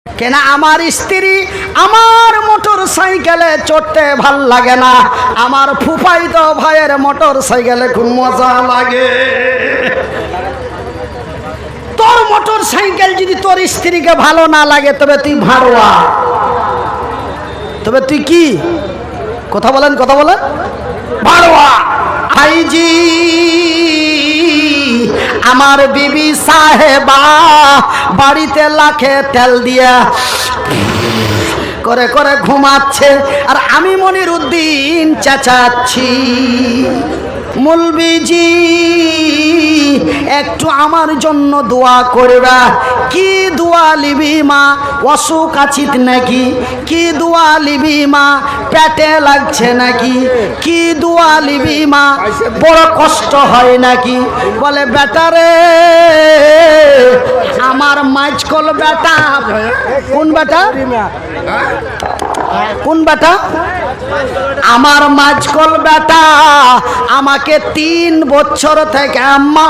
কেন আমার স্ত্রী আমার মোটর সাইকেলে চড়তে ভাল লাগে না, আমার ফুফাইতো ভাইয়ের মোটর সাইকেলে খুব মজা লাগে। তোর মোটর সাইকেল যদি তোর স্ত্রীকে ভালো না লাগে তবে তুই ভাড়ুয়া, তবে তুই কি? কথা বলেন ভাড়ুয়া। ভাইজি আমার বিবি সাহেবা বাড়িতে লাখে তেল দিয়া করে করে ঘুমাচ্ছে, আর আমি মনিরউদ্দিন চেঁচাচ্ছি। মুলবিজি একটু আমার জন্য দোয়া করবা। কি দোয়া লিবি মা? অসুখ আছিত নাকি? কি দোয়া লিবি মা? পেটে লাগছে নাকি? কি দোয়া লিবি মা? বড় কষ্ট হয় নাকি? বলে বেটা রে, আমার মাঝকল বেটা। কোন বেটা? কোন বেটা? আমার মাঝকল বেটা আমাকে 3 বছর থেকে মা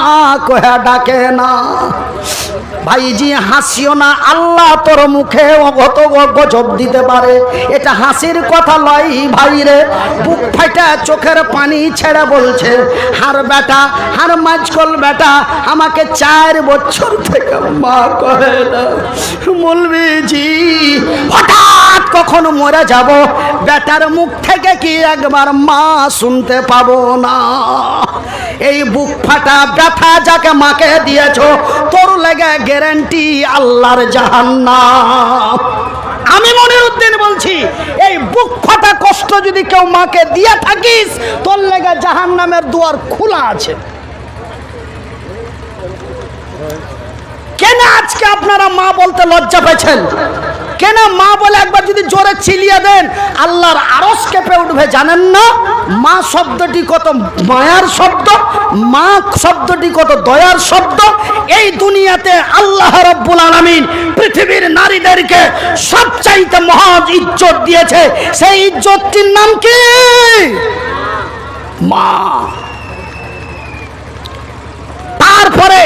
কহে ডাকে না। ভাইজি হাসিও না, আল্লাহ তোর মুখে অগত গজব দিতে পারে। এটা হাসির কথা লয় ভাইরে। বুক ফাটা চোখের পানি ছেড়ে বলছে, হার বেটা, হার মাঝকল বেটা আমাকে 4 বছর থেকে মা কহে না। মুলবিজি হঠাৎ কখনো মরে যাব, বেটার মুখ থেকে কি একবার মা শুনতে পাবো না? এই বুক ফাটা ব্যথা যাকে মাকে দিয়েছো, তোর লেগে গ্যারান্টি আল্লাহর জাহান্নাম। আমি মনিরউদ্দিন বলছি, এই বুক ফাটা কষ্ট যদি কেউ মাকে দিয়ে থাকিস, তোর লেগে জাহান্নামের দুয়ার খোলা আছে। কেন আজকে আপনারা মা বলতে লজ্জা পেয়েছেন? কেন মা বলে একবার যদি জোরে চিলিয়ে দেন আল্লাহর আরশ কেঁপে উঠবে? জানেন না মা শব্দটি কত মায়ার শব্দ, মা শব্দটি কত দয়ার শব্দ। এই দুনিয়াতে আল্লাহ রাব্বুল আলামিন পৃথিবীর নারীদেরকে সবচাইতে মহৎ ইজ্জত দিয়েছে। সেই ইজ্জতটির নাম কি? মা। তারপরে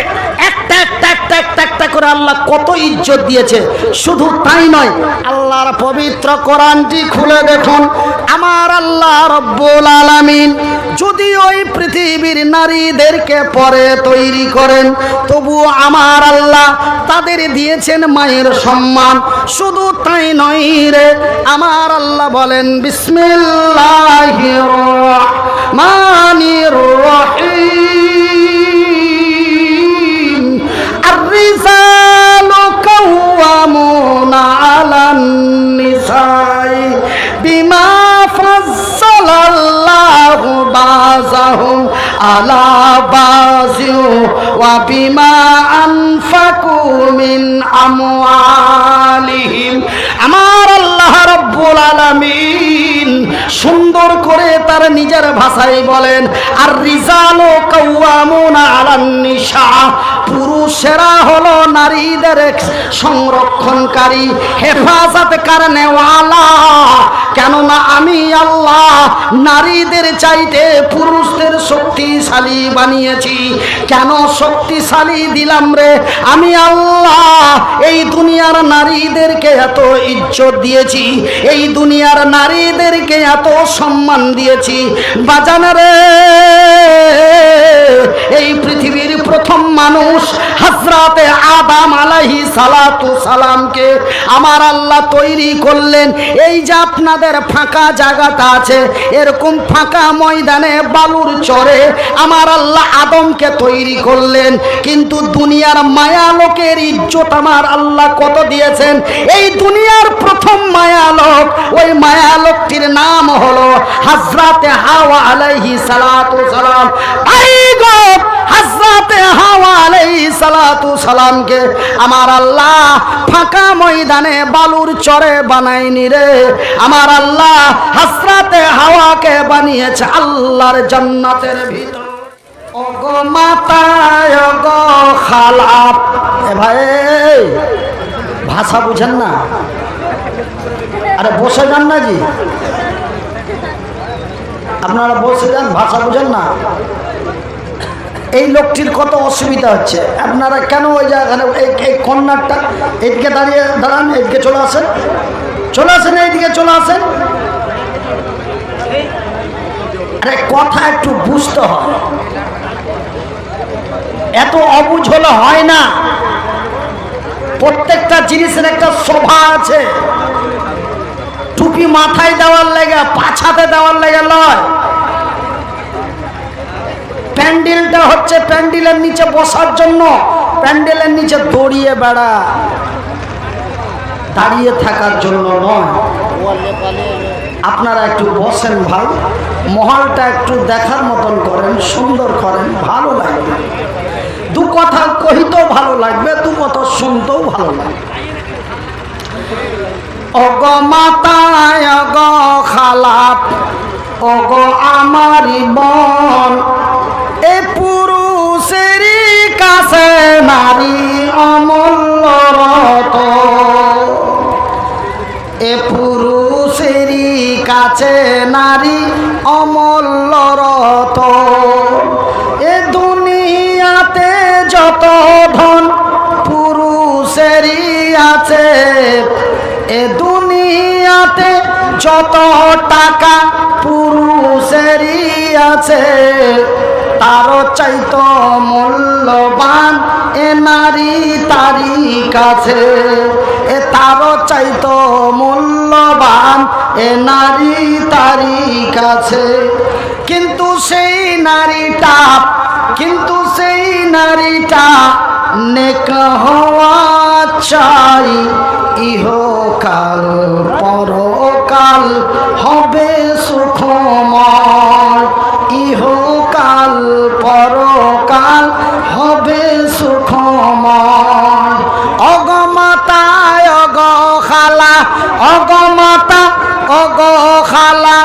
একটা করে আল্লাহ কত ইজ্জত দিয়েছে। শুধু তাই নয়, আল্লাহর পবিত্র কোরআনটি খুলে দেখুন। আমার আল্লাহ রব্বুল আলামিন যদি ওই পৃথিবীর নারীদেরকে পরে তৈরি করেন, তবু আমার আল্লাহ তাদের দিয়েছেন মায়ের সম্মান। শুধু তাই নয় রে, আমার আল্লাহ বলেন বিসমিল্লাহির রহমানির রহিম, الرجال قوامون على النساء بما فضل الله بعضهم على بعض وبما أنفقوا من أموالهم। আমার আল্লাহ রাব্বুল আলামিন সুন্দর করে তার নিজের ভাষায় বলেন, আর রিজালু কাওয়ামুনা আলান নিসা, পুরুষেরা হলো নারীদের সংরক্ষণকারী, হেফাজত করনেওয়ালা। কেননা আমি আল্লাহ নারীদের চাইতে পুরুষদের শক্তিশালী বানিয়েছি। কেন শক্তিশালী দিলাম রে? আমি আল্লাহ এই দুনিয়ার নারীদেরকে এত ইজ্জত দিয়েছি, এই দুনিয়ার নারীদেরকে এত সম্মান দিয়েছি। বাজানা রে, এই পৃথিবীর প্রথম মানুষ হযরতে আদম আলাইহিস সালাতু সালামকে আমার আল্লাহ তৈরি করলেন। এই যে আপনাদের ফাঁকা জায়গাটা আছে, এরকম ফাঁকা ময়দানে বালুর চরে আমার আল্লাহ আদমকে তৈরি করলেন। কিন্তু দুনিয়ার মায়া লোকের ইজ্জত আমার আল্লাহ কত দিয়েছেন। এই দুনিয়ার প্রথম মায়া লোক, ওই মায়া লোকটির নাম হলো হযরতে হাওয়া আলাইহিস সালাতু সালাম। হযরতে হাওয়া আলাইহিস সালাতু সালামকে আমার আল্লাহ ফাঁকা ময়দানে বালুর চরে বানায়নি রে। আমার আল্লাহ হযরতে হাওয়াকে বানিয়েছে আল্লাহর জান্নাতের ভিতর। ওগো মাতা, ওগো খালা। এ ভাই, ভাষা বুঝেন না? আরে বসে যান না জি, আপনারা বসে যান, ভাষা বুঝেন না? এই লোকটির কত অসুবিধা হচ্ছে। আপনারা কেন ওই জায়গায় এই কর্নারটা এইদিকে দাঁড়ান, এইদিকে চলে আসেন, এইদিকে চলে আসেন। আরে কথা একটু বুঝতে হয়, এত অবুঝ হলে হয় না। প্রত্যেকটা জিনিসের একটা শোভা আছে। টুপি মাথায় দেওয়ার লেগে, পাছাতে দেওয়ার লেগে লয়। প্যান্ডেলটা হচ্ছে প্যান্ডেলের নিচে বসার জন্য, প্যান্ডেলের নিচে দড়িয়ে বেড়া, দাঁড়িয়ে থাকার জন্য নয়। আপনারা একটু বসেন ভাই, মহলটা একটু দেখার মতন করেন, সুন্দর করেন, ভালো লাগবে। দু কথা কহিতেও ভালো লাগবে, দু কথা শুনতেও ভালো লাগবে। অগ মাতায় অগ খালাপ অগ আমারি বন, এ পুরুষেরই কাছে নারী অমূল্য রতন। এ পুরুষেরই কাছে নারী অমূল্য রতন। এ দুনিয়াতে যত ধন পুরুষেরই আছে, এ দুনিয়াতে যত টাকা পুরুষেরই আছে, তারও চাইতো মূল্যবান এ নারী তারি কাছে। এ তারও চাইতো মূল্যবান এ নারী তারি কাছে। কিন্তু সেই নারীটা নেক হওয়া চাই। ইহকাল পরকাল হবে সুখময়, ইহকাল পরকাল হবে সুখময়। অগমাতায় অগ খালা, অগমাতা অগ খালা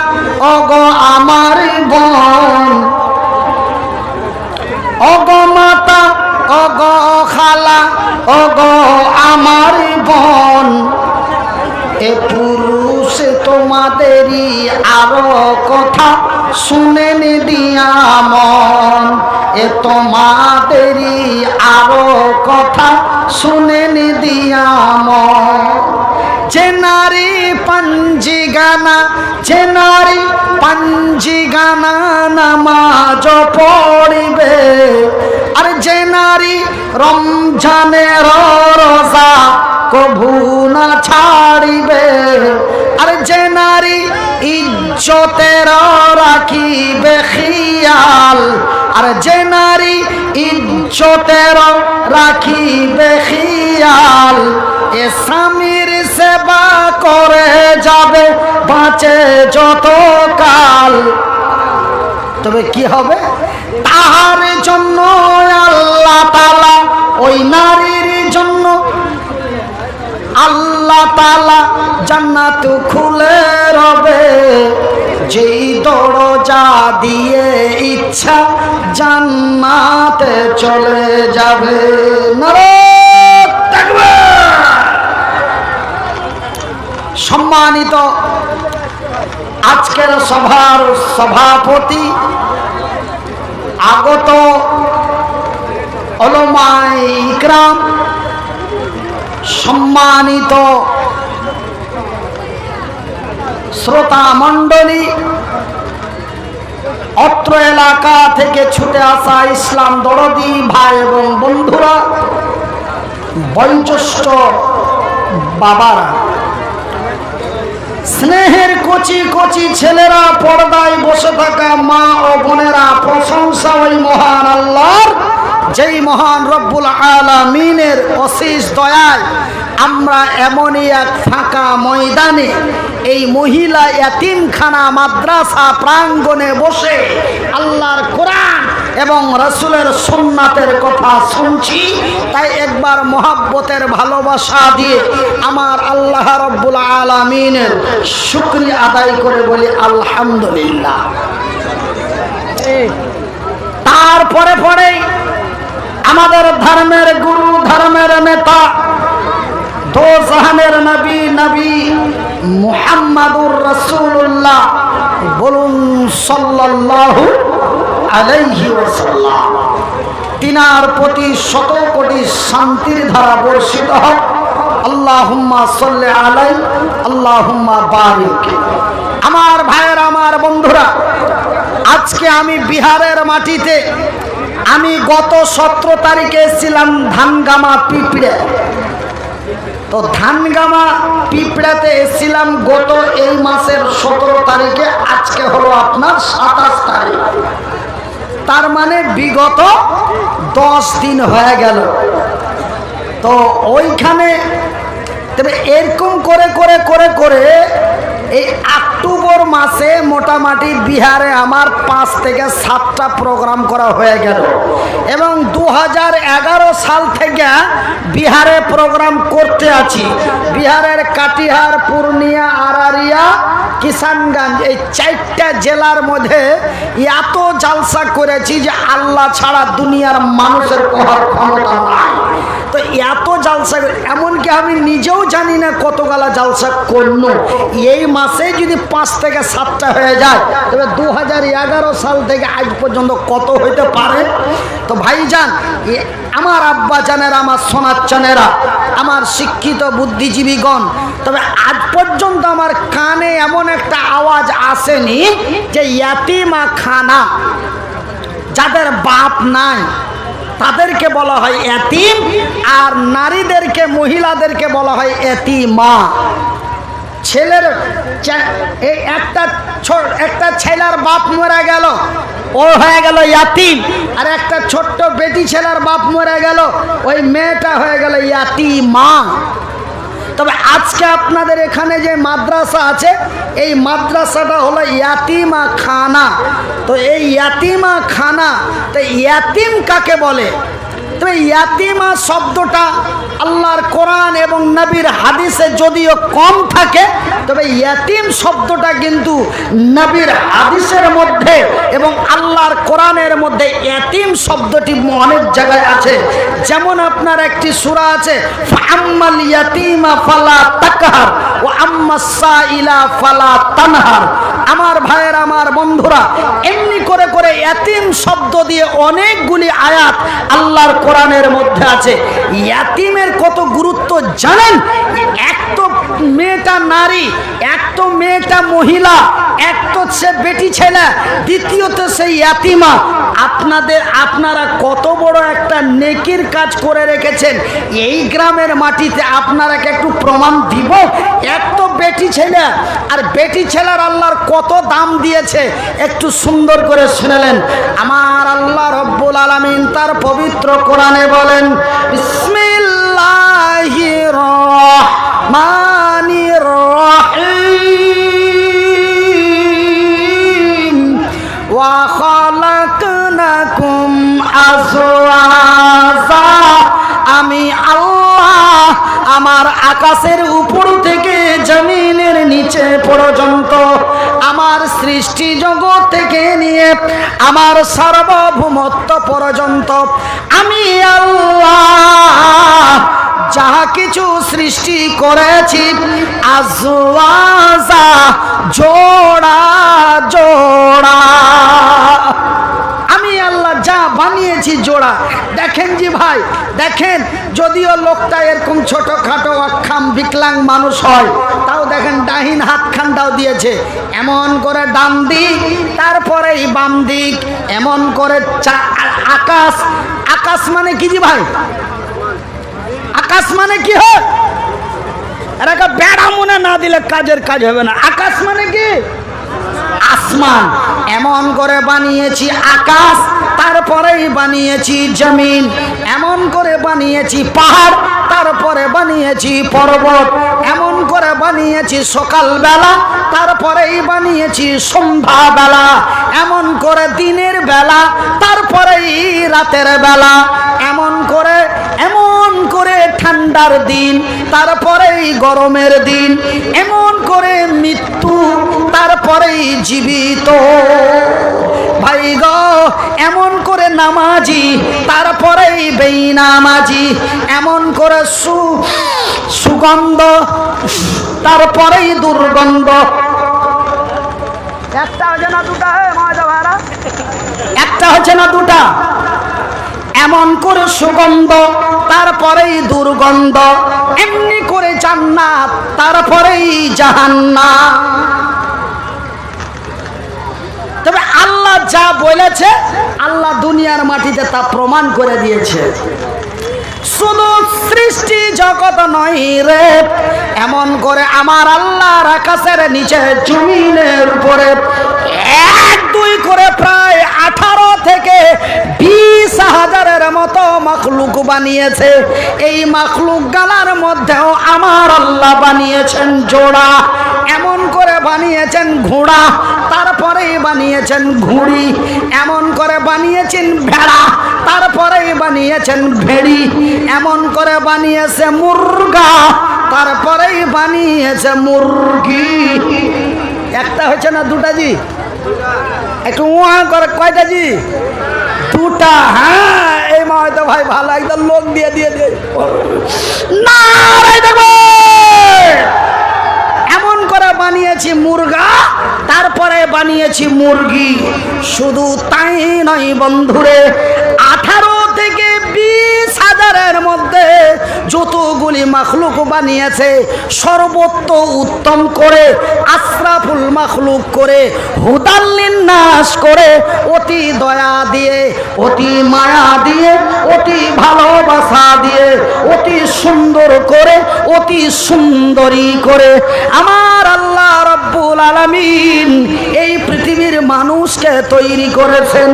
অগ আমার বোন। অগমাতা অগ খালা অগ আমার বোন। এ পুরুষ তোমাদেরই আরো কথা শুনেন দিয়া মন। এ তোমাদেরই আরো কথা শুনেন দিয়া মন। যে নারী পাঞ্জি গানা নামাজ পড়িবে, আর যে নারী রমজানের রোজা কভু না ছাড়িবে, আর যে নারী ইজ্জতের রাখিবে খিয়াল, আর যে নারী ইজ্জতের রাখিবে খিয়াল, এ স্বামীর সেবা করে যাবে বাঁচে যত কাল। তবে কি হবে? তাহার জন্য আল্লাহ তাআলা, ওই নারীর জন্য আল্লাহ তাআলা জান্নাত খুলে রবে। যেই দরজা দিয়ে ইচ্ছা জান্নাতে চলে যাবে। নারায়ে তাকবীর। সম্মানিত আজকের সভার সভাপতি, আগত উলামায়ে ইকরাম, সম্মানিত শ্রোতা মণ্ডলী, অত্র এলাকা থেকে ছুটে আসা ইসলাম দরদি ভাই এবং বন্ধুরা, বয়োজ্যেষ্ঠ বাবারা, স্নেহের কচি কচি ছেলেরা, পর্দায় বসে থাকা মা ও বোনেরা, প্রশংসা ওই মহান আল্লাহর, যেই মহান রব্বুল আলামিনের অশেষ দয়ায় আমরা এমনই এক ফাঁকা ময়দানে এই মহিলা ইয়াতিমখানা মাদ্রাসা প্রাঙ্গণে বসে আল্লাহর কোরআন এবং রাসূলের সুন্নাতের কথা শুনছি। তাই একবার মহব্বতের ভালোবাসা দিয়ে আমার আল্লাহ রব্বুল আলামিনের শুকরিয়া আদায় করে বলি আলহামদুলিল্লাহ। তারপরে পরেই আমাদের ধর্মের গুরু, ধর্মের নেতা, দো জাহানের নবী, নবী মুহাম্মাদুর রাসূলুল্লাহ, বলুন সাল্লাল্লাহু আলাইহি ওয়াসাল্লাম। তিনার প্রতি শত কোটি শান্তির ধারা বর্ষিত হোক। আল্লাহুম্মা সাল্লি আলাইহি আল্লাহুম্মা বারিক। আমার ভাইয়ের, আমার বন্ধুরা, আজকে আমি বিহারের মাটিতে, আমি গত 17 তারিখে এসেছিলাম ধানগামা পিঁপড়ে। তো ধানগামা পিঁপড়াতে এসেছিলাম গত এই মাসের 17 তারিখে। আজকে হলো আপনার 27 তারিখ, তার মানে বিগত 10 দিন হয়ে গেল। তো ওইখানে তবে এরকম করে করে করে করে এই অক্টোবর মাসে মোটামুটি বিহারে আমার 5 থেকে 7টা প্রোগ্রাম করা হয়ে গেল, এবং 2011 সাল থেকে বিহারে প্রোগ্রাম করতে আছি। বিহারের কাটিহার, পূর্ণিয়া, আরারিয়া, কিষানগঞ্জ, এই 4টা জেলার মধ্যে এত জালসা করেছি যে আল্লাহ ছাড়া দুনিয়ার মানুষের কোহার ক্ষমতা নাই। তো এত জালসা, এমনকি আমি নিজেও জানি না কতগুলা জালসা করল। এই মাসে যদি 5 থেকে 7টা হয়ে যায়, তবে 2011 সাল থেকে আজ পর্যন্ত কত হইতে পারে। তো ভাইজান, আমার আব্বা জানেরা, আমার সোনাচ্চানেরা, আমার শিক্ষিত বুদ্ধিজীবীগণ, তবে আজ পর্যন্ত আমার কানে এমন একটা আওয়াজ আসেনি যে ইয়াতিমখানা, যাদের বাপ নাই তাদেরকে বলা হয় এতিম, আর নারীদেরকে, মহিলাদেরকে বলা হয় এতিমা। ছেলের এই একটা ছেলের বাপ মরে গেল, ও হয়ে গেল ইয়াতিম, আর একটা ছোট্ট বেটি ছেলের বাপ মরে গেল, ওই মেয়েটা হয়ে গেল ইয়াতিমা। তবে আজকে আপনাদের এখানে যে মাদ্রাসা আছে, এই মাদ্রাসাটা হলো ইয়াতিমখানা। তো এই ইয়াতিমখানা, তো ইয়াতিম কাকে বলে? তবে ইয়াতিমা শব্দটা আল্লাহর কোরআন এবং নবীর হাদিসে যদিও কম থাকে, তবে ইয়াতিম শব্দটা কিন্তু নবীর হাদিসের মধ্যে এবং আল্লাহর কোরআনের মধ্যে ইয়াতিম শব্দটি অনেক জায়গায় আছে। যেমন আপনার একটি সূরা আছে, ফাআম্মাল ইয়াতিমা ফালা তাকহার ওয়া আম্মাস সাইলা ফালা তানহার। আমার ভাইয়ের, আমার বন্ধুরা, এমনি করে করে ইয়াতিম শব্দ দিয়ে অনেকগুলি আয়াত আল্লাহর কোরআনের মধ্যে আছে। ইয়াতিমের কত গুরুত্ব জানেন? এক তো মেয়েটা নারী, এক তো মেয়েটা মহিলা, এক তো সে বেটি ছেলে, দ্বিতীয়ত সেই ইয়াতিমা। আপনারা কত বড় একটা নেকির কাজ করে রেখেছেন এই গ্রামের মাটিতে, আপনারাকে একটু প্রমাণ দিব। এক তো বেটি ছেলে, আর বেটি ছেলের আল্লাহর কত দাম দিয়েছে একটু সুন্দর করে শুনলেন। আমার আল্লাহ রব্বুল আলামিন তার পবিত্র কোরআনে বলেন, বিসমিল্লাহির রহমানির রহিম, ওয়া খালাকনাকুম আজওয়াজা। আমি আল্লাহ আমার আকাশের উপর থেকে জমিনের নিচে পর্যন্ত, আমার সৃষ্টি জগৎ থেকে নিয়ে আমার সার্বভৌমত্ব পর্যন্ত আমি আল্লাহ যাহা কিছু সৃষ্টি করেছি, আজওয়াজা, জোড়া জোড়া। আমি আল্লাহ যা বানিয়েছি জোড়া। দেখেন জি ভাই, দেখেন, যদিও লোকটা এরকম ছোটখাটো অক্ষম বিকলাঙ্গ মানুষ হয়, তাও দেখেন ডাহিন হাতখানটাও দিয়েছে, এমন করে ডান দিক, তারপরে বাম দিক, এমন করে আকাশ। আকাশ মানে কি জি ভাই? আকাশ মানে কি হয়? এটাকে বেড়া মনে না দিলে কাজের কাজ হবে না। আকাশ মানে কি? আসমান। এমন করে বানিয়েছি আকাশ, তারপরেই বানিয়েছি জমিন, এমন করে বানিয়েছি পাহাড়, তারপরে বানিয়েছি পর্বত, এমন করে বানিয়েছি সকালবেলা, তারপরেই বানিয়েছি সন্ধ্যাবেলা, এমন করে দিনের বেলা, তারপরেই রাতের বেলা, এমন করে ঠান্ডার দিন, তারপরেই গরমের দিন, এমন করে মৃত্যু, তারপরেই জীবিত। ভাই গো, এমন করে নামাজি, তারপরেই বেনামাজি, এমন করে সুগন্ধ, তারপরেই দুর্গন্ধ। একটা হচ্ছে না দুটা, একটা হচ্ছে না দুটা, এমন করে সুগন্ধ, তারপরেই দুর্গন্ধ, এমনি করে জান্নাত, তারপরেই জাহান্নাম। তবে আল্লাহ যা বলেছে, আল্লাহ দুনিয়ার মাটিতে তা প্রমাণ করে দিয়েছে। শুধু সৃষ্টি জগৎ নয় রে, এমন করে আমার আল্লাহর আকাশের নিচে জমিনের উপরে এক দুই করে প্রায় 18 থেকে 20 হাজারের মতো মাখলুক বানিয়েছে। এই মাখলুক গালার মধ্যেও আমার আল্লাহ বানিয়েছেন জোড়া, এমন করে বানিয়েছেন ঘোড়া, তারপরেই বানিয়েছেন ঘুড়ি, এমন করে বানিয়েছেন ভেড়া, তারপরেই বানিয়েছেন ভেড়ি, এমন করে বানিয়েছে মুরগা, তারপরেই বানিয়েছে মুরগি। একটা হচ্ছে না দুটা জি? একটু উয়া করে কয়টা জি? দুটা। হ্যাঁ, এই মা হয়তো ভাই ভালো একদম লোক দিয়ে দিয়ে দিয়ে না দেখো, এমন করে বানিয়েছি মুরগা, তারপরে বানিয়েছি মুরগি। শুধু তাই নয় বন্ধুরে, 18 থেকে 20 হাজারের মধ্যে যতগুলি মাখলুক বানিয়েছে, সর্বোত্ত উত্তম করে, আশরাফুল মাখলুক করে, হুদাল্লিন নাস করে, অতি দয়া দিয়ে, অতি মায়া দিয়ে, অতি ভালোবাসা দিয়ে, অতি সুন্দর করে, অতি সুন্দরী করে আমার আল্লাহ রব্বুল আলামিন এই পৃথিবীর মানুষকে তৈরি করেছেন।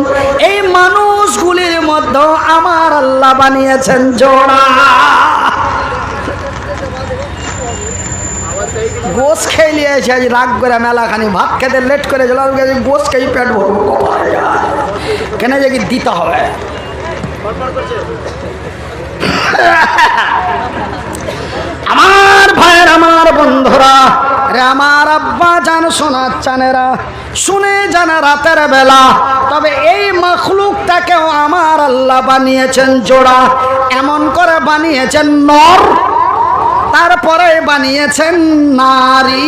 এই মানুষগুলির মধ্যে আমার আল্লাহ বানিয়েছেন জোড়া। গোস খেয়ে নিয়েছে, আজ রাগ করে মেলাখানি ভাত খেতে লেট করে চলে গোস খেয়ে পেট ভরবো, কেন যে কি দিতে হবে। আমার ভাইয়ের, আমার বন্ধুরা রে, আমার আব্বা জান, শোনার চানেরা, শুনে জানা রাতের বেলা, তবে এই মাখলুকটাকেও আমার আল্লাহ বানিয়েছেন জোড়া, এমন করে বানিয়েছেন নর, তারপরে বানিয়েছেন নারী।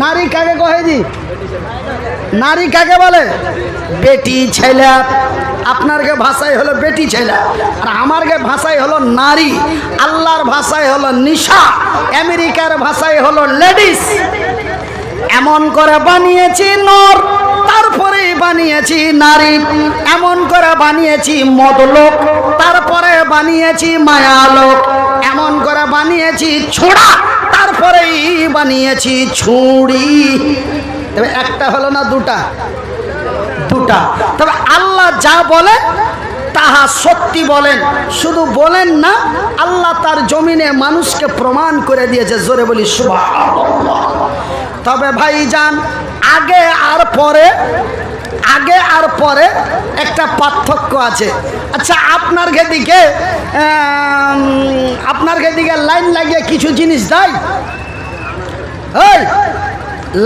নারী কাকে কহে জি? নারী কাকে বলে? বেটি ছেলে। আপনার কে ভাষায় হলো বেটি ছেলে, আর আমার কে ভাষায় হলো নারী। আল্লাহর ভাষায় হলো নিশা, আমেরিকার ভাষায় হলো লেডিস। এমন করে বানিয়েছি নর, তারপরে বানিয়েছি নারী, এমন করে বানিয়েছি মদলোক, তারপরে বানিয়েছি মায়ালোক, এমন করে বানিয়েছি ছোড়া, তারপরেই বানিয়েছি ছুরি। তবে একটা হলো না দুটা? দুটা। তবে আল্লাহ যা বলেন তাহা সত্যি বলেন, শুধু বলেন না, আল্লাহ তার জমিনে মানুষকে প্রমাণ করে দিয়েছে। জোরে বলি সুবহানাল্লাহ। তবে ভাইজান, আগে আর পরে, আগে আর পরে একটা পার্থক্য আছে। আচ্ছা, আপনার দিকে লাইন লাগিয়ে কিছু জিনিস দেয়? এই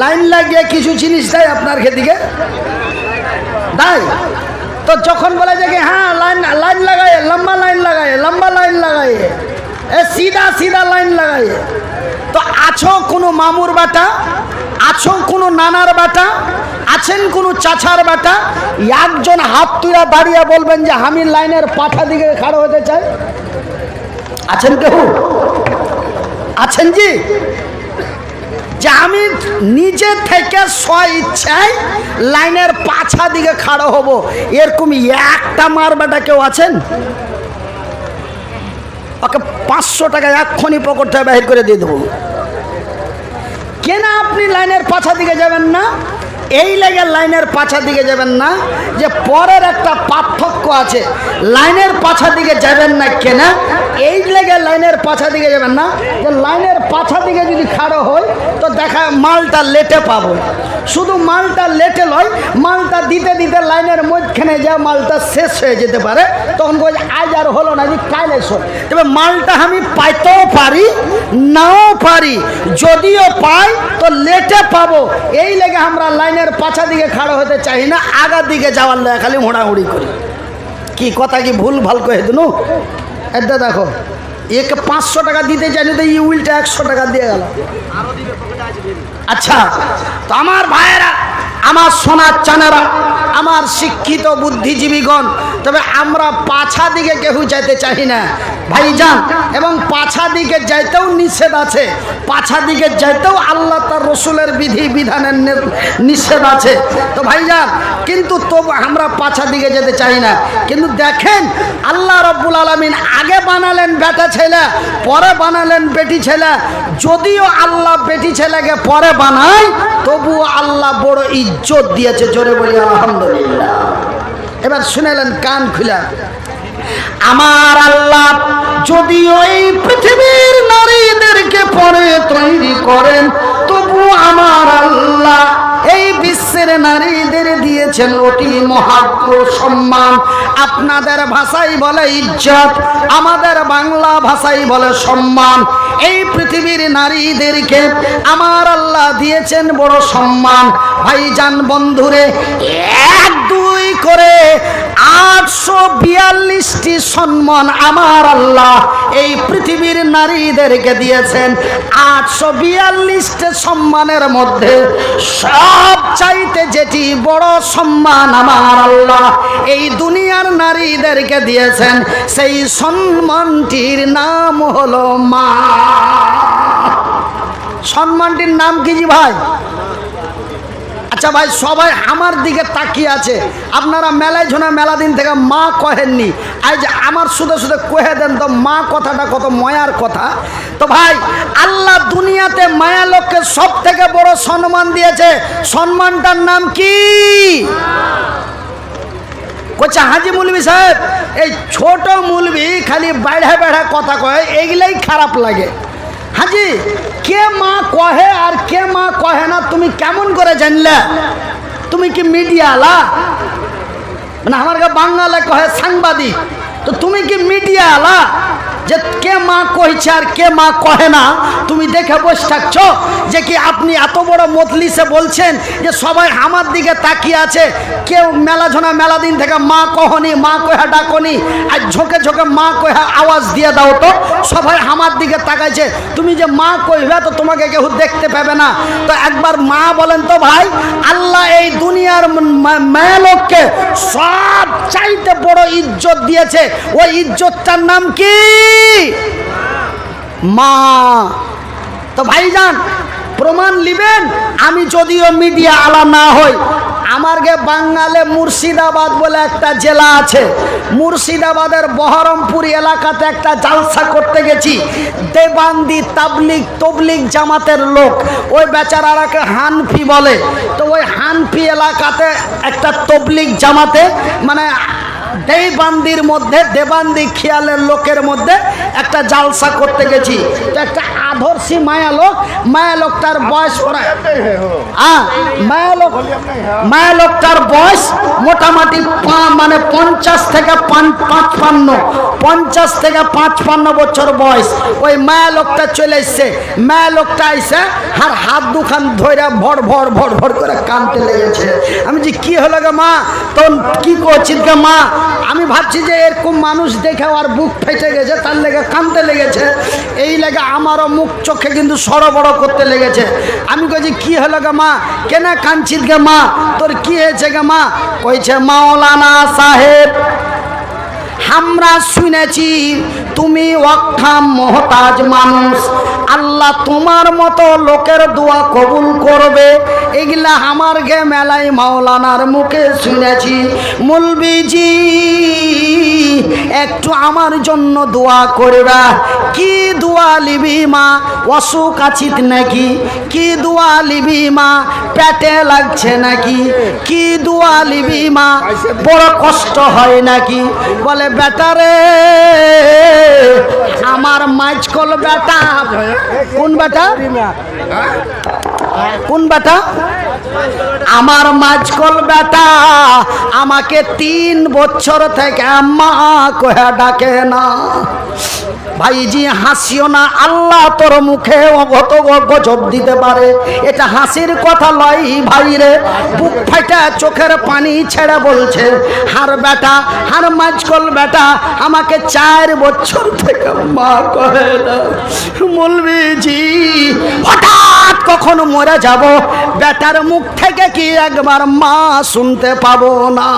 লাইন লাগিয়ে কিছু জিনিস দেয় আপনার দিকে? দেয় তো। যখন বলে যে হ্যাঁ লাইন লাইন লাগায়, লম্বা লাইন লাগায়, লম্বা লাইন লাগায়, সিধা সিধা লাইন লাগায়, তো আছো কোনো মামুর বাটা, আছো কোনো নানার বাটা, আছেন কোনো চাচার বাটা, একজন হাত তুলে দাঁড়িয়ে বলবেন যে আমি লাইনের পাঠা দিকে খাড়ো হতে চাই? আছেন কেউ? আছেন জি? যে আমি নিজে থেকে স্বইচ্ছায় লাইনের পাছা দিকে খাড়ো হব, এরকম একটা মার বেটা কেউ আছেন? ওকে 500 টাকা এক্ষুনি পকেট থেকে বাহির করে দিয়ে দেবো। কেন আপনি লাইনের পাছা দিকে যাবেন না? এই লেগে লাইনের পাছা দিকে যাবেন না যে পরের একটা পার্থক্য আছে। লাইনের পাছা দিকে যাবেন না কেন? এই লেগে লাইনের পাছা দিকে যাবেন না যে লাইনের পাছা দিকে যদি খাড়ো হয় তো দেখা মালটা লেটে পাবো। শুধু মালটা লেটে লয়, মালটা দিতে দিতে লাইনের মধ্যখানে যা মালটা শেষ হয়ে যেতে পারে, তখন বল আজ আর হলো না, যে কাল এসো। তবে মালটা আমি পাইতেও পারি, নাও পারি, যদিও পাই তো লেটে পাবো। এই লেগে আমরা লাইনের পাছা দিকে খাড়ো হতে চাই না, আগার দিকে যাওয়ার লেগে খালি মোড়ামুড়ি করি। কি কথা কি ভুল ভাল কয়ে দিনু? এটা দেখো, একে 500 টাকা দিতে চাইনি তো এই উইলটা 100 টাকা দিয়ে গেল। আচ্ছা, তো আমার ভাইয়েরা, আমার সোনার চানেরা, আমার শিক্ষিত বুদ্ধিজীবীগণ, তবে আমরা পাছা দিকে কেউ যাইতে চাই না ভাইজান, এবং পাছা দিকে যাইতেও নিষেধ আছে, পাছা দিকে যাইতেও আল্লাহ তার রসুলের বিধি বিধানের নিষেধ আছে। তো ভাইজান কিন্তু তবু আমরা পাছা দিকে যেতে চাই না। কিন্তু দেখেন আল্লাহ রব্বুল আলামিন আগে বানালেন বেটা ছেলে, পরে বানালেন বেটি ছেলে। যদিও আল্লাহ বেটি ছেলেকে পরে বানায়, তবুও আল্লাহ বড় ইজ্জত দিয়েছে। জোরে বলি আলহামদুলিল্লাহ। এবার শুনেলেন কান খুলে, আমার আল্লাহ যদিও এই পৃথিবীর নারীদেরকে পরে তৈরি করেন, তবু আমার আল্লাহ এই বিশ্বের নারীদের দিয়েছেন অতি মহাত্ম সম্মান। আপনাদের ভাষায় বলে ইজ্জত, আমাদের বাংলা ভাষায় বলে সম্মান। এই পৃথিবীর নারীদেরকে আমার আল্লাহ দিয়েছেন বড় সম্মান। ভাইজান বন্ধুরে, 1 2 করে 842টি সম্মান আমার আল্লাহ এই পৃথিবীর নারীদেরকে দিয়েছেন। 842টি সম্মানের মধ্যে সব চাইতে যেটি বড় সম্মান আমার আল্লাহ এই দুনিয়ার নারীদেরকে দিয়েছেন, সেই সম্মানটির নাম হলো মা। সম্মানটির নাম কি জি ভাই? আচ্ছা ভাই, সবাই আমার দিকে তাকিয়ে আছে। আপনারা মেলায় ঝোনা মেলা দিন থেকে মা কহেননি, আজ আমার শুধু শুধু কহে দেন তো মা কথাটা কত ময়ার কথা। তো ভাই, আল্লাহ দুনিয়াতে মায়া লোককে সব থেকে বড় সম্মান দিয়েছে। সম্মানটার নাম কি? কচ্ছে হাজি মুলবি সাহেব, এই ছোট মুলবি খালি বাইড়া বাইড়া কথা কয়, এইগুলাই খারাপ লাগে। হাজি, কে মা কহে আর কে মা কহে না তুমি কেমন করে জানলে? তুমি কি মিডিয়া আলা? মানে আমার বাংলা কহে সাংবাদিক, তো তুমি কি মিডিয়া আলা যে কে মা কইছে আর কে মা কহে না তুমি দেখে বসে থাকছো? যে কি আপনি এত বড় মজলিসে বলছেন যে সবাই আমার দিকে তাকিয়ে আছে, কেউ মেলা ঝোনা মেলা দিন থেকে মা কহনি, মা কহা ডাকনি, আর ঝোঁকে ঝোঁকে মা কহা আওয়াজ দিয়ে দাও তো, সবাই আমার দিকে তাকাইছে। তুমি যে মা কইবে তো তোমাকে কেউ দেখতে পাবে না। তো একবার মা বলেন তো ভাই, আল্লাহ এই দুনিয়ার মেয়ে লোককে সব চাইতে বড় ইজ্জত দিয়েছে, ওই ইজ্জতটার নাম কি? মা। তো ভাইজান প্রমাণ লিবেন, আমি যদিও মিডিয়া আলা না হই, আমার গে বাঙালে মুর্শিদাবাদ বলে একটা জেলা আছে, মুর্শিদাবাদের বহরমপুর এলাকাতে একটা জালসা করতে গেছি। দেবান্দি তবলিগ জামাতের লোক, ওই বেচারাকে হানফি বলে। তো ওই হানফি এলাকাতে একটা তবলিগ জামাতে, মানে দেবান্দির মধ্যে, দেবান্দি খেয়ালের লোকের মধ্যে একটা জালসা করতে গেছি। তো একটা আদর্শী মায়া লোকটার বয়স মায়া লোকটার বয়স মোটামুটি মানে 50 থেকে 55 বছর বয়স। ওই মায়া লোকটা চলে এসছে, মায়া লোকটা এসে আর হাত দুখান ধরে ভর ভর ভর ভর করে কানতে লেগেছে। আমি যে কি হলো গে মা? তো কি করছিস গে মা? আমি ভাবছি যে এরকম মানুষ দেখে আর বুক ফেটে গেছে, তার লেগে কাঁদতে লেগেছে। এই লেগে আমারও মুখ চোখে কিন্তু সড়বড় করতে লেগেছে। আমি কইছি কি হলো গে মা? কেন কাঁদছিস গে মা? তোর কি হয়েছে গে মা? কইছে মাওলানা সাহেব, আমরা শুনেছি তুমি অক্ষম মহতাজ মানুষ, আল্লাহ তোমার মতো লোকের দোয়া কবুল করবে, এগুলা আমার গে মেলায় মাওলানার মুখে শুনেছি। মুলবিজি একটু আমার জন্য দোয়া করবা। কি দোয়া লিবি মা? অসুখ আছিত নাকি? কি দোয়া লিবি মা? পেটে লাগছে নাকি? কি দোয়া লিবি মা? বড় কষ্ট হয় নাকি? বলে বেটারে, আমার মাঝকল বেটা। কোন বেটা? কোন বেটা? আমার মাঝকল বেটা আমাকে 3 বছর থেকে মা কহে ডাকে না। ভাইজি হাসিও না, আল্লাহ তোর মুখে অগত গজব দিতে পারে। এটা হাসির কথা লয় ভাইরে। বুক ফাটা চোখের পানি ছেড়ে বলছে, হার বেটা, হার মাঝকল বেটা আমাকে 4 বছর থেকে মা কহে না। মুলবিজি হঠাৎ কখন যখন মরে যাব বেটার মুখ থেকে কি একবার মা শুনতে পাবো না?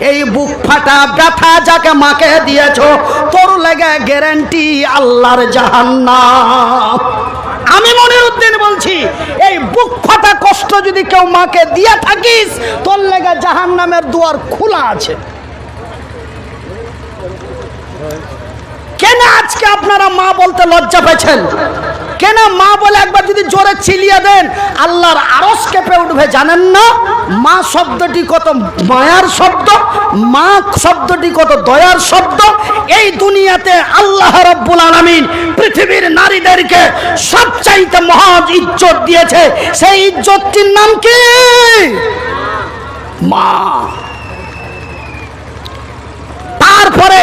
এই বুক ফাটা ব্যথা যাকে মাকে দিয়েছো তোর লেগে গ্যারান্টি আল্লাহর জাহান্নাম। আমি মনিরউদ্দিন বলছি, এই বুক ফাটা কষ্ট যদি কেউ মাকে দিয়ে থাকিস তোর লেগে জাহান্নামের দুয়ার খোলা আছে। কেন আজকে আপনারা মা বলতে লজ্জা পেয়েছেন? কেন মা বলে একবার যদি জোরে চিলিয়ে দেন আল্লাহর আরশ কেঁপে উঠবে? জানেন না মা শব্দটি কত মায়ার শব্দ, মা শব্দটি কত দয়ার শব্দ। এই দুনিয়াতে আল্লাহ রাব্বুল আলামিন পৃথিবীর নারীদেরকে সবচাইতে মহৎ ইজ্জত দিয়েছে, সেই ইজ্জতটির নাম কি? মা। তারপরে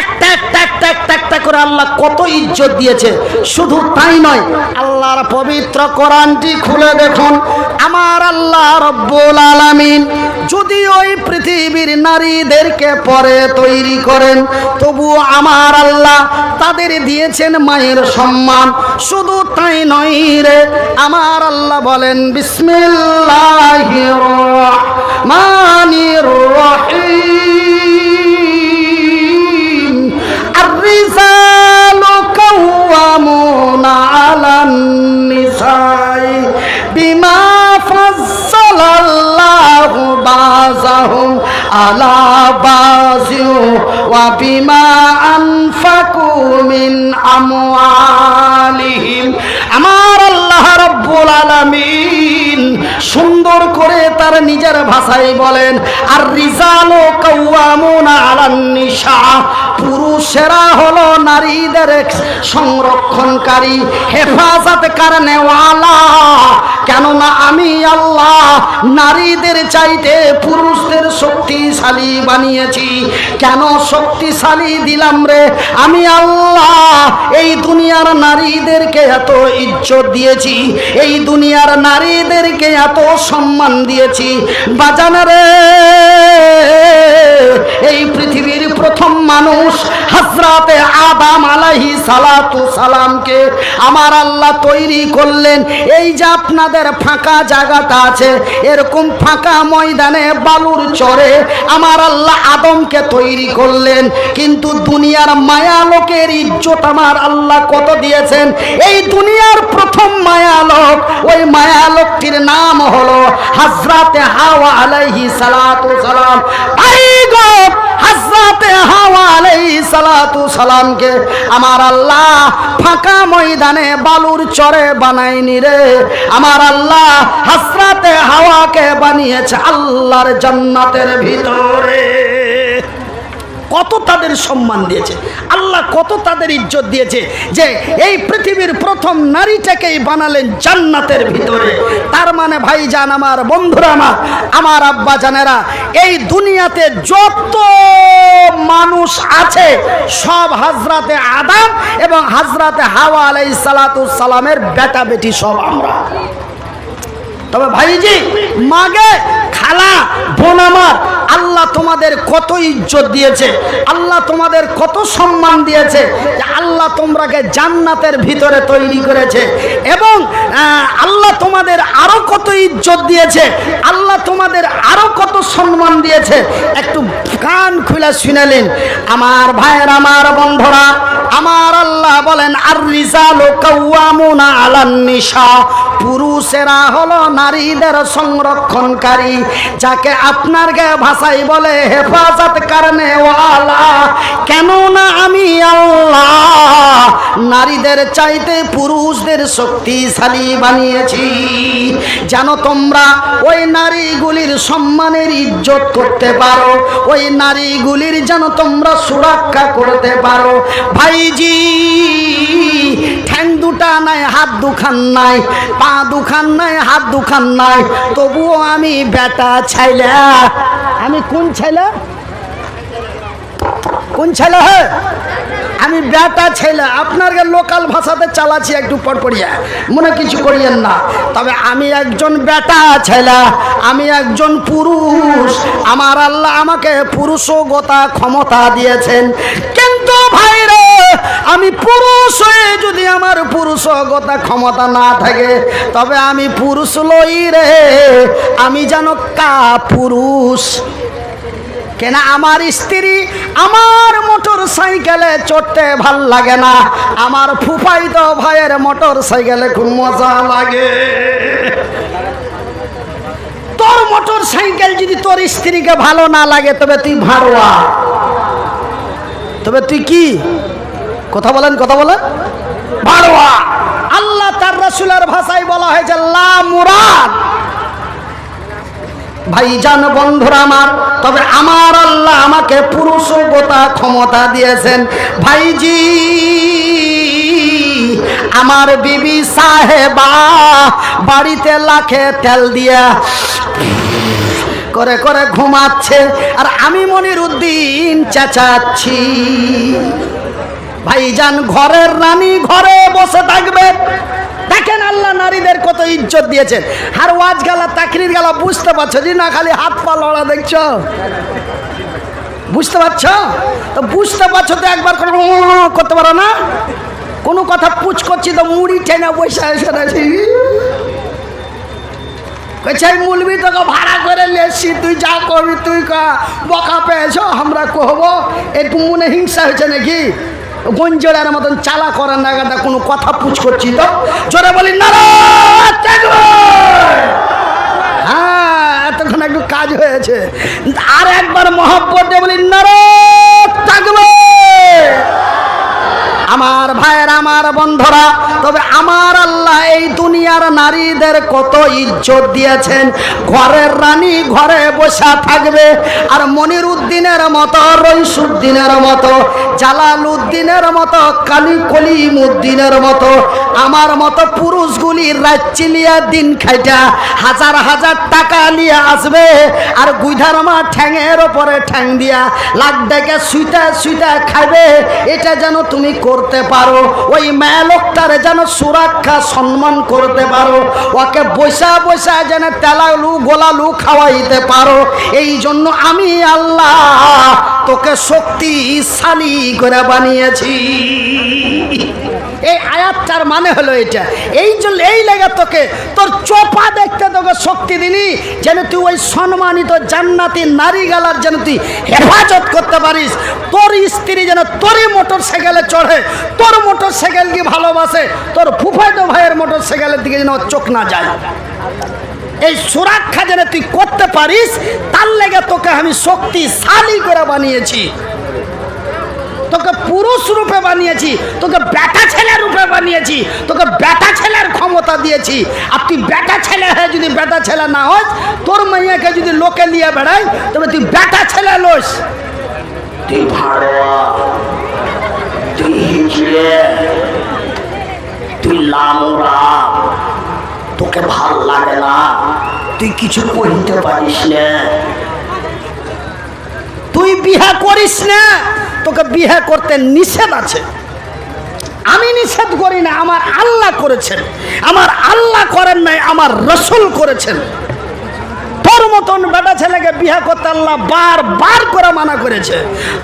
একটা একটা একটা একটা একটা করে আল্লাহ কত ইজ্জত দিয়েছে। শুধু তাই নয়, আল্লাহর পবিত্র কোরআনটি খুলে দেখুন, আমার আল্লাহ রব্বুল আলামিন যদি ওই পৃথিবীর নারীদেরকে পরে তৈরি করেন তবু আমার আল্লাহ তাদের দিয়েছেন মায়ের সম্মান। শুধু তাই নয় রে, আমার আল্লাহ বলেন বিসমিল্লাহির রহমানির রহিম, আর-রিজালু কাওয়ামুনা আলান নিসাই বিমা ফাজ্জালাল্লাহু বাযাহুম আলা বাযিন ওয়া বিমা আনফাকু মিন আমওয়ালিহিম। আমার আল্লাহ রাব্বুল আলামিন সুন্দর করে তার নিজের ভাষায় বলেন, আর রিজালু কাওয়ামুনা আলান নিসা, পুরুষেরা হলো নারীদের সংরক্ষণকারী, হেফাজত করনেওয়ালা। কেননা আমি আল্লাহ নারীদের চাইতে পুরুষদের শক্তিশালী বানিয়েছি। কেন শক্তিশালী দিলাম রে? আমি আল্লাহ এই দুনিয়ার নারীদেরকে এত ইজ্জত দিয়েছি, এই দুনিয়ার নারীদেরকে এত সম্মান দিয়েছি। বাজান রে, এই পৃথিবীর প্রথম মানুষ হযরতে আদম আলাইহিস সালাতু সালামকে আমার আল্লাহ তৈরি করলেন। এই যে আপনাদের ফাঁকা জায়গাটা আছে, এরকম ফাঁকা ময়দানে বালুর চরে আমার আল্লাহ আদমকে তৈরি করলেন। কিন্তু দুনিয়ার মায়া লোকের ইজ্জত আমার আল্লাহ কত দিয়েছেন। এই দুনিয়ার প্রথম মায়া লোক, ওই মায়া লোকটির নাম হলো হযরতে হাওয়া আলাইহিস সালাতু সালাম। ভাই গো, হযরতে হাওয়া আলাইহিস সালাতু সালামকে আমার আল্লাহ ফাঁকা ময়দানে বালুর চরে বানায়নি রে। আমার আল্লাহ হযরতে হাওয়াকে বানিয়েছে আল্লাহর জান্নাতের ভিতরে। কত তাদের সম্মান দিয়েছে আল্লাহ, কত তাদের ইজ্জত দিয়েছে যে এই পৃথিবীর প্রথম নারীটাকেই বানালেন জান্নাতের ভিতরে। তার মানে ভাইজান আমার, বন্ধুরা আমার আব্বা জানেরা, এই দুনিয়াতে যত মানুষ আছে সব হযরতে আদম এবং হযরতে হাওয়া আলাইহিস সালাতু সালামের বেটা বেটি সব আমরা। তবে ভাইজি, মাগে, খালা, বোন আমার, আল্লাহ তোমাদের কত ইজ্জত দিয়েছে, আল্লাহ তোমাদের কত সম্মান দিয়েছে, আল্লাহ তোমরাকে জান্নাতের ভিতরে তৈরি করেছে। এবং আল্লাহ তোমাদের আরো কত ইজ্জত দিয়েছে, আল্লাহ তোমাদের আরো কত সম্মান দিয়েছে। একটু কান খুলে শুনেলেন আমার ভাইয়ের, আমার বন্ধুরা, আমার আল্লাহ বলেন আর রিজালু কাওয়ামুনা আলান নিসা, পুরুষেরা হলো নারীদের সংরক্ষণকারী, যাকে আপনার ভাষায় বলে হেফাজত করনেওয়ালা। কেননা আমি আল্লাহ নারীদের চাইতে পুরুষদের শক্তিশালী বানিয়েছি, যেন তোমরা ওই নারীগুলির সম্মানের ইজ্জত করতে পারো, ওই নারীগুলির যেন তোমরা সুরক্ষা করতে পারো। ভাইজি, ঠ্যাং দুটা নাই, হাত দুখান নাই, পা দুখান নাই, হাত দুখান নাই, তবুও আমি বেটা ছেলে। আমি কোন ছেলে? কোন ছেলে হে? আমি বেটা ছেলে, আপনার লোকাল ভাষাতে চালাচ্ছি একটু পড়পড়িয়া, মনে কিছু করিয়েন না। তবে আমি একজন বেটা ছেলে, আমি একজন পুরুষ। আমার আল্লাহ আমাকে পুরুষগতা ক্ষমতা দিয়েছেন। কিন্তু ভাইরে, আমি পুরুষ হয়ে যদি আমার পুরুষগতা ক্ষমতা না থাকে, তবে আমি পুরুষ লই রে, আমি যেন কা পুরুষ। কেন আমার স্ত্রী আমার মোটর সাইকেলে চড়তে ভাল লাগে না, আমার ফুফাইতো ভাইয়ের মোটর সাইকেলে খুব মজা লাগে। তোর মোটর সাইকেল যদি তোর স্ত্রীকে ভালো না লাগে, তবে তুই ভাড়ুয়া, তবে তুই কি? কথা বলেন, কথা বলেন, ভাড়ুয়া। আল্লাহ তার রাসূলের ভাষায় বলা হয়েছে লা মুরাদ। ভাইজান বন্ধুরা আমার, তবে আমার আল্লাহ আমাকে পুরুষগতা ক্ষমতা দিয়েছেন। ভাইজি, আমার বিবি সাহেবা বাড়িতে লাখে তেল দিয়া করে করে ঘুমাচ্ছে, আর আমি মনিরউদ্দিন চেঁচাচ্ছি। ভাইজান, ঘরের রানী ঘরে বসে থাকবে। দেখেন আল্লাহ নারীদের কত ইজ্জত দিয়েছেন। আর ওয়াজ গালা তাকরির গালা বুঝতে পারছো যে না, খালি হাত পা লড়া দেখছো, বুঝতে পারছো? তো বুঝতে পারছো তো একবার করে করতে পারো না? কোনো কথা পুছ করছি তো মুড়ি টেনে বসে এসে আছি, মুলবি তোকে ভাড়া করে লেছি, তুই যা করবি তুই বকা পেয়েছো, আমরা কহবো। একটু মনে হিংসা হয়েছে নাকি? গঞ্জের মতন চালা করার নাগাদা কোনো কথা পুছ করছি তো জোরে বলি না। হ্যাঁ, এতক্ষণ একটু কাজ হয়েছে। আর একবার মহব্বত দিয়ে বলি নারায়ণ থাকবে। আমার ভাইয়ের, আমার বন্ধুরা, তবে আমার আল্লাহ এই দুনিয়ার নারীদের কত ইজ্জত দিয়েছেন। ঘরের রানী ঘরে বসা থাকবে, আর মনিরউদ্দিনের মতো, রইসুদ্দিনের মতো, জালালউদ্দিনের মতো, কলিমুদ্দিনের মতো, আমার মতো পুরুষগুলি রাত চিলিয়া দিন খাইটা হাজার হাজার টাকা নিয়ে আসবে, আর গুইধার মা ঠ্যাঙের ওপরে ঠ্যাং দিয়া লাগ ডেকে সুইটা সুইটা খাবে। এটা যেন তুমি করতে পারো, ওই মেয়ে লোকটারে যেন সুরক্ষা সম্মান করতে পারো, ওকে বৈশা বৈশা যেন তেলালু গোলালু খাওয়াইতে পারো। এই জন্য আমি আল্লাহ তোকে শক্তিশালী করে বানিয়েছি। এই আয়াতটার মানে হলো এটা। এই জন্য এই লেগে তোকে তোর চোপা দেখতে তোকে শক্তি দিলি, যেন তুই ওই সম্মানিত জান্নাতি নারী গালার যেন তুই হেফাজত করতে পারিস। তোর স্ত্রী যেন তোরই মোটর সাইকেলে চড়ে, তোর মোটর সাইকেলকে ভালোবাসে, তোর ফুফাইতো ভাইয়ের মোটর সাইকেলের দিকে যেন চোখ না যায়। এই সুরক্ষা যেন তুই করতে পারিস, তার লেগে তোকে আমি শক্তিশালী করে বানিয়েছি, তোকে পুরুষ রূপে বানিয়েছি, তোকে বেটা ছেলে রূপে বানিয়েছি, তোকে বেটা ছেলের ক্ষমতা দিয়েছি। আর তুই বেটা ছেলে হয়ে যদি বেটা ছেলে না হোস, তোর মাইয়াকে যদি লোকে নিয়ে বেড়াই, তবে তুই বেটা ছেলে লোস। তুই ভাড়ুয়া, তুই হিজড়ে, তুই লামুরা, তোকে ভাল লাগে না, তুই কিছু কইতে পারিস না, তুই বিয়ে করিস না, তোকে বিয়ে করতে নিষেধ আছে। আমি নিষেধ করি না, আমার আল্লাহ করেছেন। আমার আল্লাহ করেন নাই, আমার রাসূল করেছেন। তোর মতন বেটা ছেলেকে বিয়ে করতে আল্লাহ বারবার করে মানা করেছে।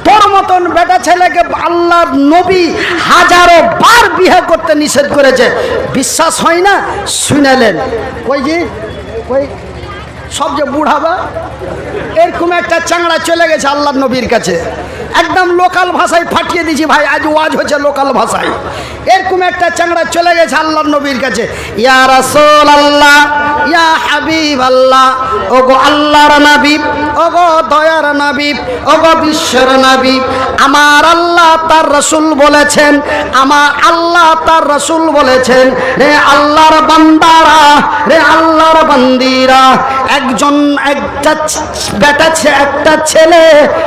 তোর মতন বেটা ছেলেকে আল্লাহর নবী হাজারো বার বিয়ে করতে নিষেধ করেছে। বিশ্বাস হয় না? শুনালেন ওই যে ওই সব যে বুড়াবা, এরকম একটা চাংড়া চলে গেছে আল্লাহর নবীর কাছে, একদম লোকাল ভাষায় ফাটিয়ে দিয়েছি ভাই, আজ ওয়াজ হচ্ছে লোকাল ভাষায়। এরকম একটা চাংড়া চলে গেছে আল্লাহর নবীর কাছে, ইয়া রাসূলুল্লাহ, ইয়া হাবিবাল্লাহ, ওগো আল্লাহর নবী, ওগো দয়ার নবী, ওগো বিশ্বের নবী, আমার আল্লাহ তার রাসূল বলেছেন, আমার আল্লাহ তার রাসূল বলেছেন, রে আল্লাহর বান্দারা, রে আল্লাহর বান্দিরা, একটা ছেলে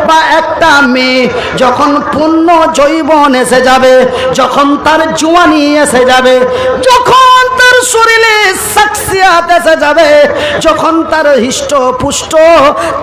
বা একটা মেয়ে যখন পূর্ণ যৌবন এসে যাবে, যখন তার জওয়ানি এসে যাবে, যখন তার শরীরে সাকসিয়াত হায়াত এসে যাবে, যখন তার হৃষ্ট পুষ্ট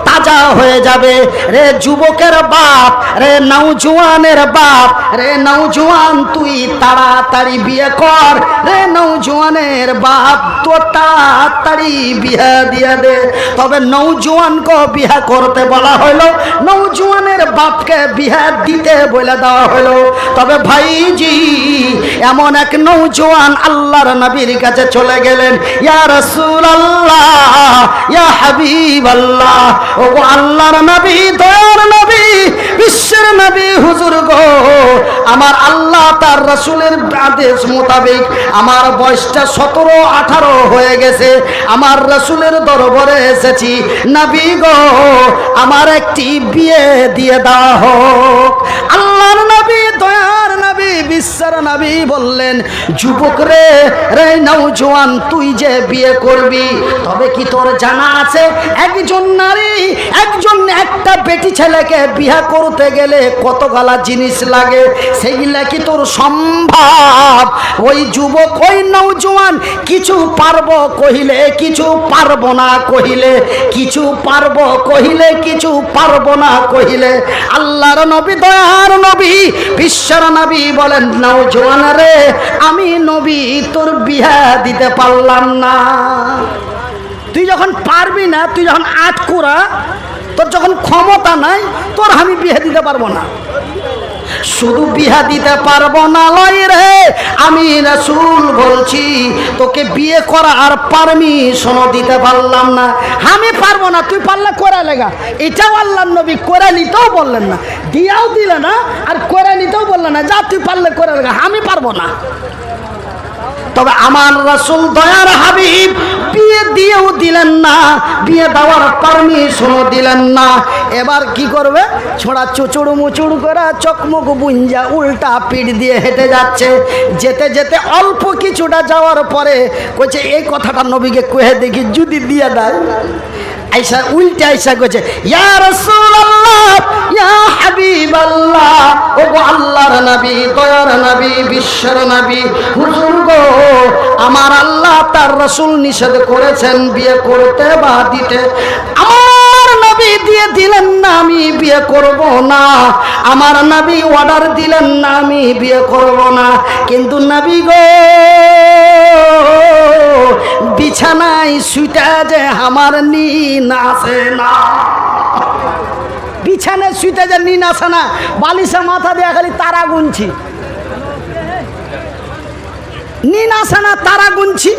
তাজা হয়ে যাবে। রে যুবকের বাপ, রে নওজোয়ানের বাপ, রে নওজোয়ান তুই তাড়াতাড়ি বিয়ে কর, রে নওজোয়ানের বাপ তো তাড়াতাড়ি বিয়ে দিয়ে দে। তবে নওজোয়ানকে বিয়ে করতে বলা হলো, নওজোয়ানের বাপকে বিয়ে দিতে বলে দেওয়া হলো। তবে ভাইজি এমন এক নওজোয়ান আল্লাহর নবীর কাছে চলে গেলেন, ইয়া রাসূলুল্লাহ, ইয়া হাবিবাল্লাহ, ওগো আল্লাহর নবী, দয়ার নবী, বিশ্বের নবী, হুজুর গো, আমার আল্লাহ তার রাসূলের আদেশ মোতাবেক আমার বয়সটা 17-18 হয়ে গেছে, আমার রাসূলের দরবারে এসেছি, নবী গো আমার একটি বিয়ে দিয়ে দাও হোক। আল্লাহর নবী, দয়ার নবী, বিশ্বের নবী বললেন, যুবক রে, রে নওজোয়ান, তুই যে বিয়ে করবি, তবে কি তোর জানা আছে একজন নারী, একটা বেটি ছেলেকে বিয়ে করতে গেলে কত গালা জিনিস লাগে, সেইগুলা কি তোর সম্ভব? ওই যুবক, ওই নওজোয়ান কিছু পারবো কহিলে, কিছু পারবো না কহিলে, কিছু পারবো কহিলে, কিছু পারবো না কহিলে, আল্লাহর নবী, দয়ার নবী, বিশ্বের নবী বলেন, নওজোয়ান রে, আমি নবী তোর বিয়ে দিতে পারলাম না। তুই যখন পারবি না, তুই যখন আটকুরা, তোর যখন ক্ষমতা নাই, তোর আমি বিয়ে দিতে পারবো না। শুধু বিয়ে দিতে পারবো না লয় রে, আমি রাসূল বলছি, তোকে বিয়ে করা আর পারমিশনও দিতে পারলাম না। আমি পারবো না, তুই পারলে করে লেগা। এটাও আল্লাহর নবী করে নিতেও বললেন না, দিয়াও দিলে না, আর করে নিতেও বললেন না, যা তুই পারলে করে লেগা, আমি পারবো না। তবে আমার রাসূল, দয়ার হাবিব, বিয়ে দিয়েও দিলেন না, বিয়ে দেওয়ার পারমিশনও দিলেন না। এবার কি করবে? ছোড়া চুচুড় মুচুড় করে চকমক বুঞ্জা উল্টা পিঠ দিয়ে হেঁটে যাচ্ছে। যেতে যেতে অল্প কিছুটা যাওয়ার পরে কইছে, এই কথাটা নবীকে কয়ে দেখি যদি দিয়ে দেয়। আইসা উল্টে আইসা কইছে, ইয়া রাসূলুল্লাহ, ইয়া হাবিবাল্লাহ, ওগো আল্লাহর নবী, দয়ার নবী, বিশ্বের নবী, হুজুর গো, আমার আল্লাহ তার রাসূল নিষেধ করেছেন বিয়ে করতে বা দিতে। আমার নবী দিয়ে দিলেন না, আমি বিয়ে করব না। আমার নবী অর্ডার দিলেন না, আমি বিয়ে করব না। কিন্তু নবী গো, বিছানায় শুইটা যে আমার নিন আসে না, বিছানায় শুইতে যে নিন আসে না, বালিশে মাথা দিয়ে খালি তারা গুনছি, নিন আসে না, তারা গুনছি।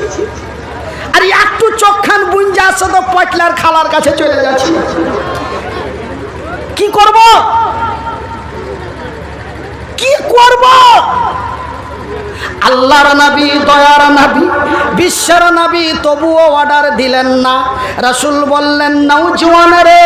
আর একটু চোখখান বুঞ্জা আসছে তো পটলার খালার কাছে চলে যাচ্ছি। কি করব? কি করব? আল্লাহর নবী, দয়ার নবী, বিশ্বের নবী তবুও অর্ডার দিলেন না। রাসূল বললেন, নওজোয়ান রে,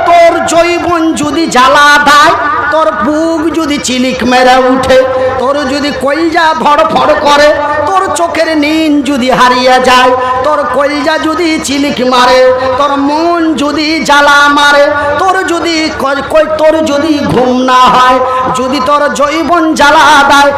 তোর জৈবন যদি জ্বালা দেয়, তোর বুক যদি চিলিক মেরে উঠে, তোর যদি কলজা ধড়ফড় করে, তোর চোখের নিন যদি হারিয়ে যায়, তোর কলজা যদি চিলিক মারে, তোর মন যদি জ্বালা মারে, তোর যদি ঘুম না হয়, যদি তোর জৈবন জ্বালা দেয়,